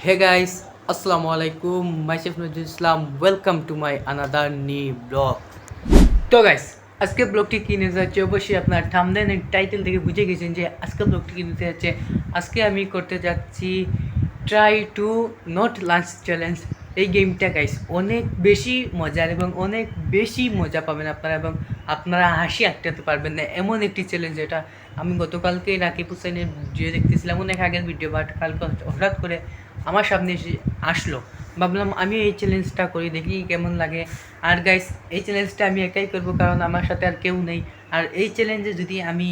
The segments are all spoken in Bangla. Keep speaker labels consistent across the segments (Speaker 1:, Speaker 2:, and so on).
Speaker 1: Hey guys, Assalamu alaikum. Myself Najul Islam. Welcome to my another new blog. তো গাইস আজকে ব্লগটি কী নিতে যাচ্ছে অবশ্যই আপনার থাম্বনেল এন্ড টাইটেল থেকে বুঝে গেছেন যে আজকে ব্লগটি কী নিতে যাচ্ছে। আজকে আমি করতে যাচ্ছি try to not lunch challenge. এই গেমটা গাইস অনেক বেশি মজার এবং অনেক বেশি মজা পাবেন আপনারা, এবং আপনারা হাসি আটকাতে পারবেন না, এমন একটি চ্যালেঞ্জ। এটা আমি গতকালকে রাকিব হুসাইনের ভিডিও দেখতেছিলাম, অনেক আগের ভিডিও, বাট কালকে হঠাৎ করে আমার সামনে এসে আসলো। ভাবলাম আমি এই চ্যালেঞ্জটা করি, দেখি কেমন লাগে। আর গাইস এই চ্যালেঞ্জটা আমি একাই করব, কারণ আমার সাথে আর কেউ নেই। আর এই চ্যালেঞ্জে যদি আমি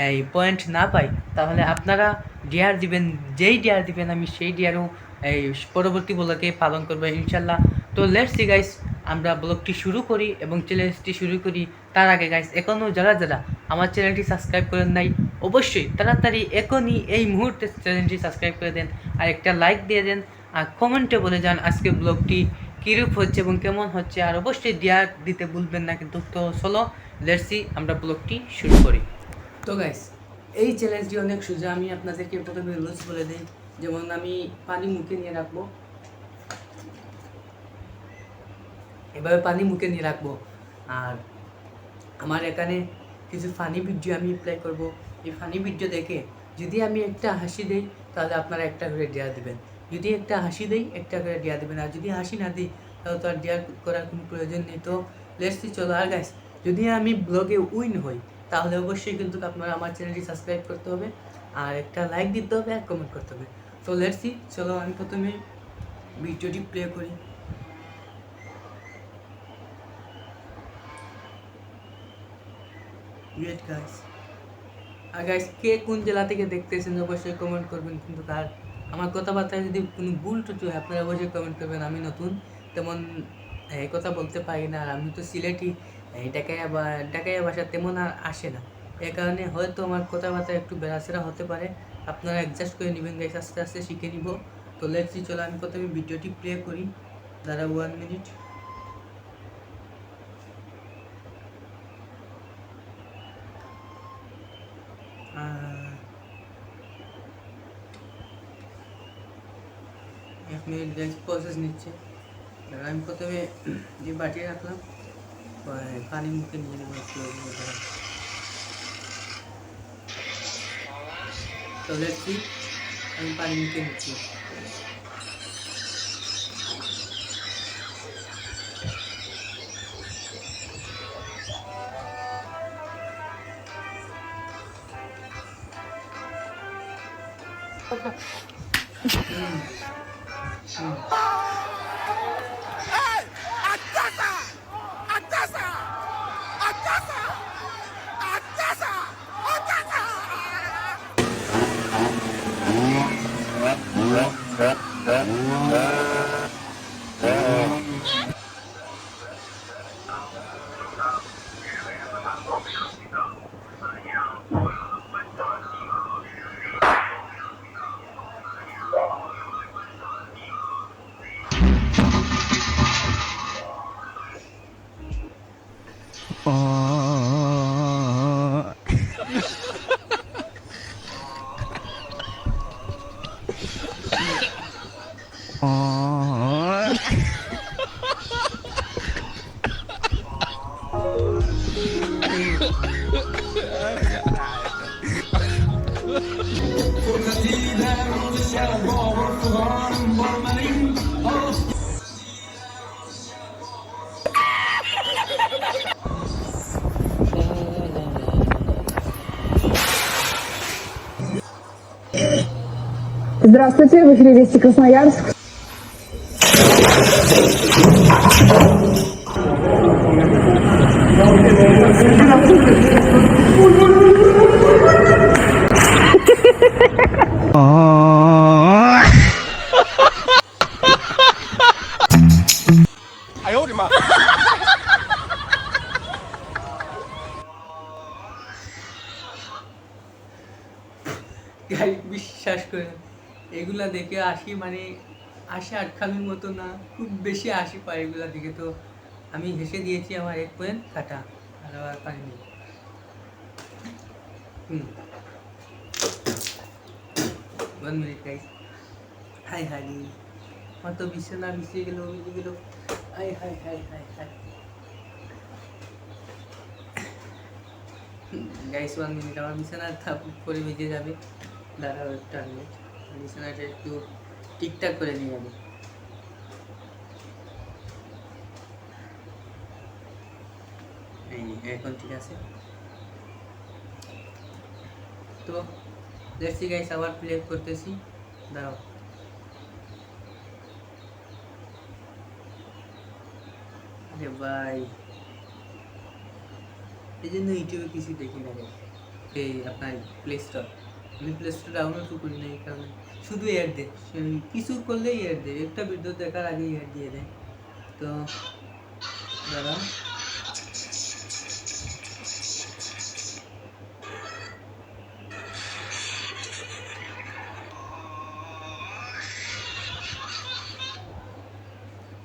Speaker 1: এই পয়েন্ট না পাই তাহলে আপনারা ডিয়ার দিবেন, যেই ডিয়ার দিবেন আমি সেই ডিয়ারও এই পরবর্তী ব্লগে পালন করবো ইনশাল্লাহ। তো লেটস সি গাইস, আমরা ব্লগটি শুরু করি এবং চ্যালেঞ্জটি শুরু করি। তার আগে গাইস এখনও যারা যারা আমার চ্যানেলটি সাবস্ক্রাইব করেন নাই, অবশ্যই তাড়াতাড়ি এখনই এই মুহূর্তে চ্যানেলটি সাবস্ক্রাইব করে দেন আর একটা লাইক দিয়ে দেন, আর কমেন্টে বলে যান আজকে ব্লগটি কীরূপ হচ্ছে এবং কেমন হচ্ছে। আর অবশ্যই ডিয়ার দিতে ভুলবেন না কিন্তু। তো চলো লেটস সি, আমরা ব্লগটি শুরু করি। তো গাইস এই চ্যালেঞ্জটি অনেক সোজা। আমি আপনাদেরকে প্রথমে রুলস বলে দিই। যেমন আমি পানি মুখে নিয়ে রাখবো, এভাবে পানি মুখে নিয়ে রাখবো। আর আমার এখানে কিছু ফানি ভিডিও আমি অ্যাপ্লাই করব। এই ফানি ভিডিও দেখে যদি আমি একটা হাসি দিই তাহলে আপনারা একটা করে দেওয়া দেবেন, যদি একটা হাসি দিই একটা করে দেওয়া দেবেন, আর যদি হাসি না দিই তাহলে তো আর দেওয়ার করার কোনো প্রয়োজন নেই। তো লেটস সি, চলো। আর গাইস যদি আমি ব্লগে উইন হই তাহলে অবশ্যই কিন্তু আপনারা আমার চ্যানেলটি সাবস্ক্রাইব করতে হবে, আর একটা লাইক দিতে হবে, আর কমেন্ট করতে হবে। তো লেটস সি, চলো আমি প্রথমে ভিডিওটি প্লে করি। Great guys. আর গাইস কে কোন জেলা থেকে দেখতেছেন অবশ্যই কমেন্ট করবেন কিন্তু। তার আমার কথাবার্তায় যদি কোনো ভুল টুটি হয় আপনারা অবশ্যই কমেন্ট করবেন। আমি নতুন, তেমন এই কথা বলতে পারি না, আর আমি তো সিলেটি, এই ডাকাইয়া ভাষা তেমন আর আসে না। এ কারণে হয়তো আমার কথাবার্তা একটু বেড়াচেরা হতে পারে, আপনারা অ্যাডজাস্ট করে নেবেন গাইস, আস্তে আস্তে শিখে নিব। তো লেটস সি, চলো আমি প্রথমে ভিডিওটি প্লে করি। দাঁড়া 1 মিনিট। এক মিনিট গাইস, প্রসেস নিচ্ছে। আমি প্রথমে যে বাটি রাখলাম পানি মুখে নিয়ে নেবো একটু। তো লেটস সি, আমি পানি মুখে নিচ্ছি।
Speaker 2: Здравствуйте, в эфире Вести Красноярск.
Speaker 1: গাইস বিশ্বাস করেন এগুলা দেখে আসি, মানে আসে আটখানোর মতো না, খুব বেশি আসি পায় এগুলা দেখে। তো আমি হেসে দিয়েছি, আমার 1 পয়েন্ট কাটা, আর আবার পানি নেই। 1 মিনিট গাইস। হাই হাই আমার তো বিছানা ভিজে গেল high high high high hi guys 1 minute আমার বিছানা পরে ভিজে যাবে দাঁড়াও একটা মিনিট বিছানাটা একটু ঠিকঠাক করে নিয়ে যাবো এই এখন ঠিক আছে তো দেখছি গাইস আবার প্লে করতেছি দাঁড়াও আরে ভাই এই জন্য ইউটিউবে কিছু দেখি না এই আপনার প্লে স্টোর আমি প্লে স্টোর ডাউনলোড করি না এই কারণে শুধু অ্যাড দেয় কিছু করলেই অ্যাড দেয় একটা ভিডিও দেখার আগেই অ্যাড দিয়ে দেয় তো দাঁড়া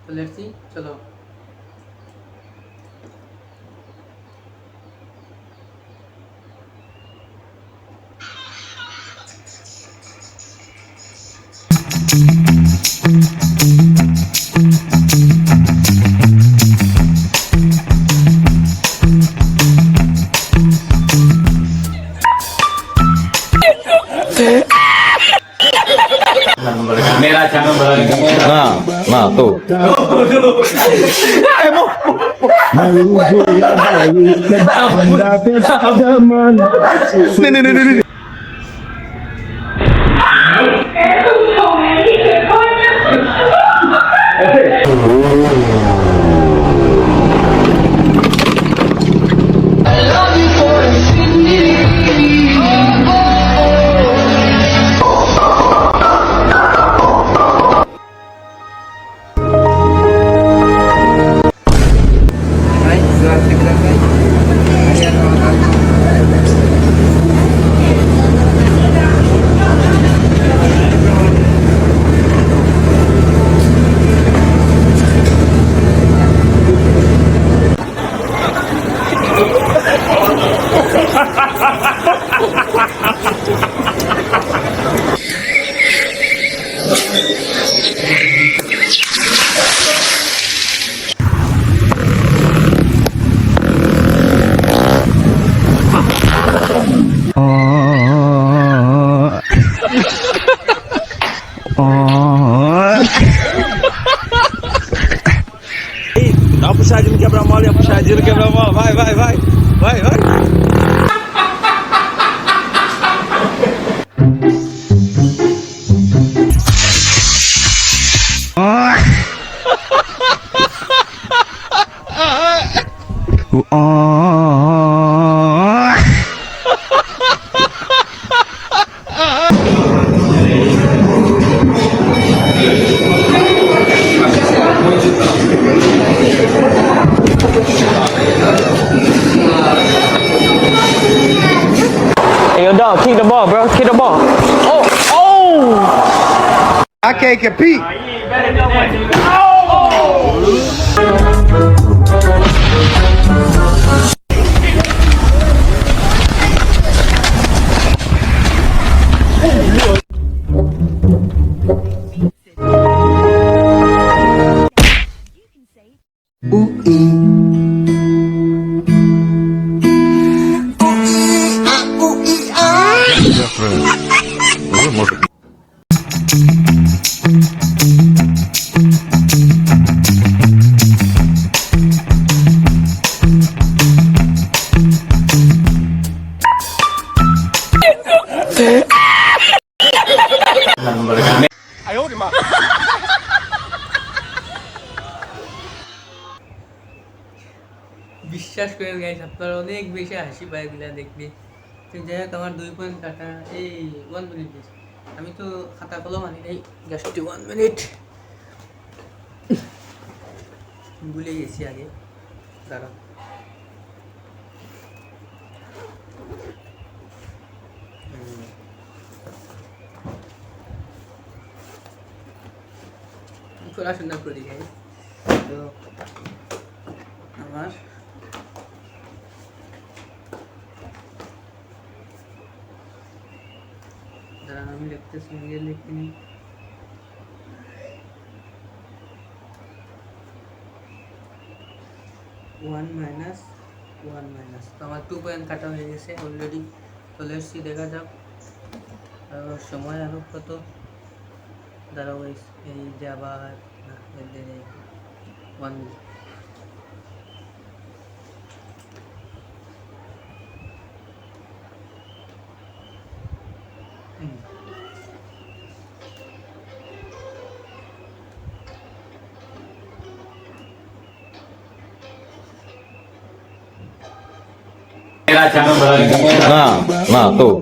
Speaker 1: তো লেটস সি চলো
Speaker 3: मेरा चैनल बड़ा हाँ हाँ तो नहीं नहीं नहीं नहीं Não, puxadinho quebra mole, puxadinho quebra mole, vai, vai, vai, vai, vai.
Speaker 4: Hey, yo, dog, kick the ball, bro. Kick the ball. Oh, oh!
Speaker 3: I can't compete.
Speaker 1: বিশ্বাস করেন গাইস আপনারা অনেক বেশি হাসি পায় এগুলা দেখলে তো যাই হোক আমার 2 পয়েন্ট কাটা এই 1 মিনিট আমি তো খাতা কলম আনি নাই জাস্ট 1 মিনিট ভুলে গেছি আগে দাঁড়াও পড়াশোনা করি গাইস তো আমার আমি লিখতেছি লিখতে 1 মাইনাস 1 মাইনাস, তো আমার 2 পয়েন্ট কাটা হয়ে গেছে অলরেডি। তো লেটস সি, দেখা যাক আর সময় আরও কত দাঁড়াও guys, এই যে আবার না, এই যে 1 minute.
Speaker 3: Nah, nah tuh.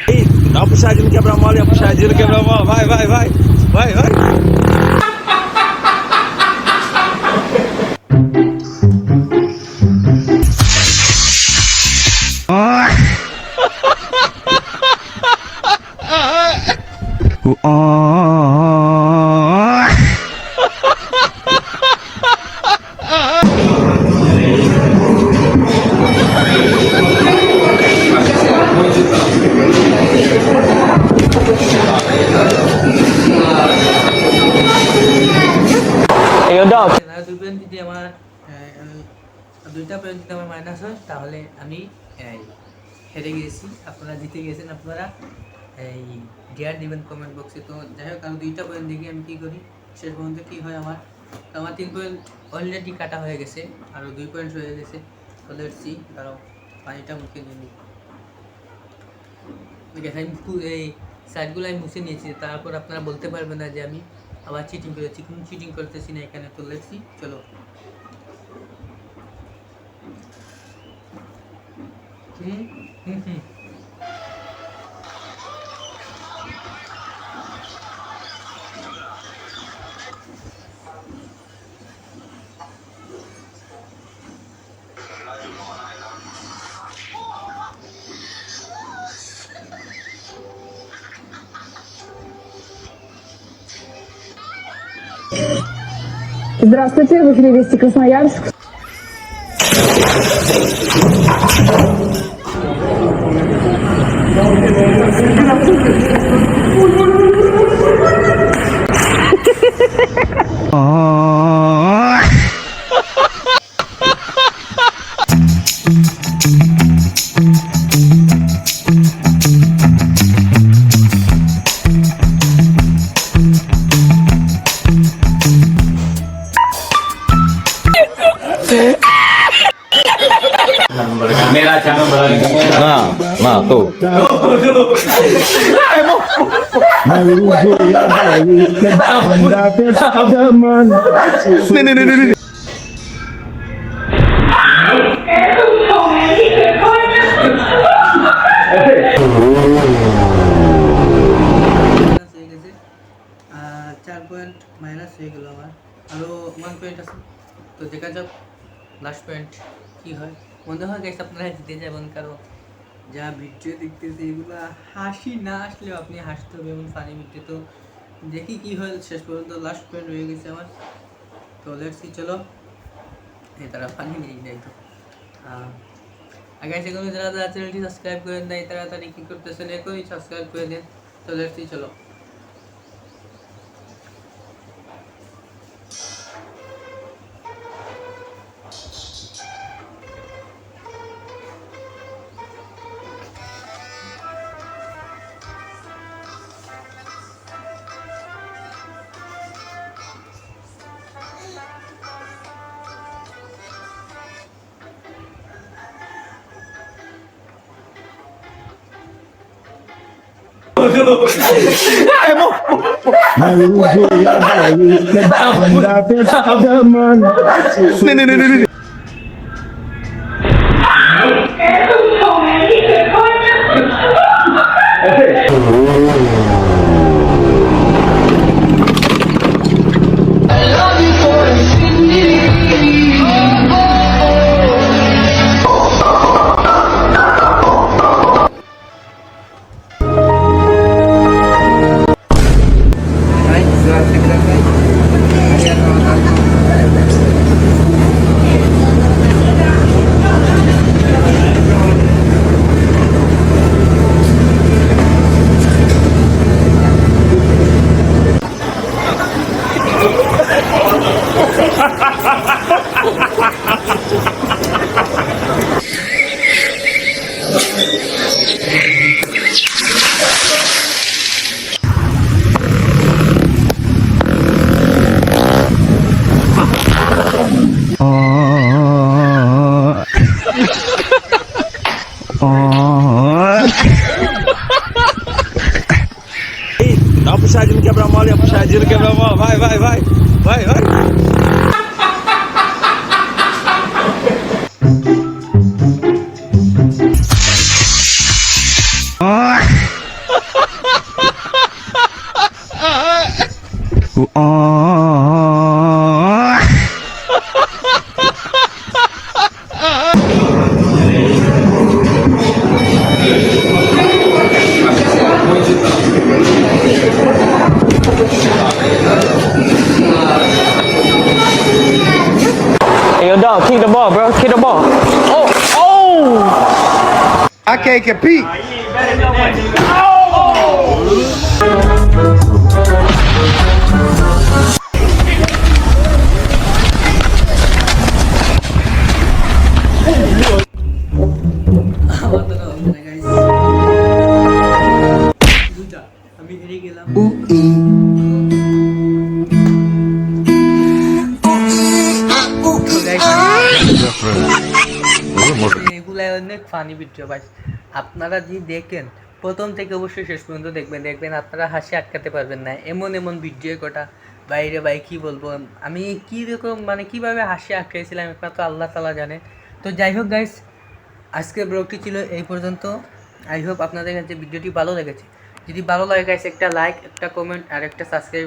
Speaker 3: Nih. Não, puxadinho quebra-mola, puxadinho quebra-mola, vai.
Speaker 4: Ayo dong.
Speaker 1: আর 2 পয়েন্ট যদি আমার 2টা পয়েন্ট যদি আমার মাইনাস হয় তাহলে আমি হেরে গেছি, আপনারা জিতে গেছেন। আপনারা এই ডিয়ার দিবেন কমেন্ট বক্সে। তো যাই হোক, আমি 2টা পয়েন্ট দেখি আমি কী করি, শেষ পর্যন্ত কী হয় আমার। তো আমার 3 পয়েন্ট অলরেডি কাটা হয়ে গেছে, আরও 2 পয়েন্ট হয়ে গেছে। তো লেটস সি, দাঁড়াও পানিটা মুখে নিয়ে নিই। ঠিক আছে, আমি এই সাইডগুলো আমি মুছে নিয়েছি, তারপর আপনারা বলতে পারবেন না যে আমি আবার চিটিং করেছি। কোনো চিটিং করতেছি না এখানে। তো লেটস সি, চলো। হুম।
Speaker 2: Здравствуйте, в эфире Вести Красноярск.
Speaker 3: Nah tuh. Nih.
Speaker 1: মাইনাস হয়ে গেছে, 4 পয়েন্ট মাইনাস হয়ে গেল আমার, আরও 1 পয়েন্ট আছে। তো দেখা যাক লাস্ট পয়েন্ট কী হয়। মনে হয় গাইস আপনারা জিতে যাবেন, কারণ যা ভিডিও দেখতেছে এগুলো হাসি না আসলেও আপনি হাসতে হবে এমন ফানি ভিডিও। তো দেখি কী হয় শেষ পর্যন্ত। লাস্ট পয়েন্ট হয়ে গেছে আমার। তো লেটস সি, চলো। এই তারা ফানি নেই যাই তো। আগে সেগুলো যারা চ্যানেলটি সাবস্ক্রাইব করেন নাই তাড়াতাড়ি কী করতেছেন, এখনই সাবস্ক্রাইব করে দেন। তো লেটস সি, চলো।
Speaker 3: Dá uma puxadinha no quebra-mola, puxadinha no quebra-mola. Vai, vai, vai. Vai, vai.
Speaker 4: Hey, yo, dog, kick the ball, bro. Kick the ball. Oh, oh!
Speaker 3: I can't compete.
Speaker 1: আমি হেরে গেলাম। এগুলাই অনেক ফানি ভিডিও ভাই, আপনারা যদি দেখেন প্রথম থেকে অবশ্যই শেষ পর্যন্ত দেখবেন আপনারা হাসি আটকাতে পারবেন না, এমন এমন ভিডিও কটা বাইরে ভাই কি বলবো, আমি কি রকম মানে কিভাবে হাসি আটকাইছিলাম একমাত্র আল্লাহ তাআলা জানে। তো যাই হোক গাইস, আজকের ব্লগটি ছিল এই পর্যন্ত। আই হোপ আপনাদের কাছে ভিডিওটি ভালো লেগেছে। যদি ভালো লাগে গাইস, একটা লাইক, একটা কমেন্ট আর একটা সাবস্ক্রাইব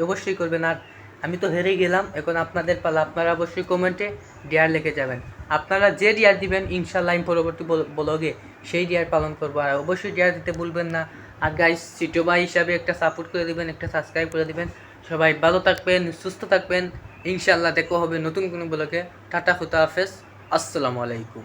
Speaker 1: অবশ্যই করবেন। আর আমি তো হেরে গেলাম, এখন আপনাদের পালা, আপনারা অবশ্যই কমেন্টে ডিয়ার লিখে যাবেন। আপনারা যে ডিয়ার দিবেন ইনশাআল্লাহ আমি পরবর্তী ব্লগে সেই ডিয়ার পালন করবো। আর অবশ্যই ডিয়ার দিতে ভুলবেন না। আর গাইস, ছোটো ভাই হিসাবে একটা সাপোর্ট করে দিবেন, একটা সাবস্ক্রাইব করে দিবেন। সবাই ভালো থাকবেন, সুস্থ থাকবেন। ইনশাআল্লাহ দেখা হবে নতুন কোনো ব্লগে। টাটা, খুদা হাফেজ, আসসালামু আলাইকুম।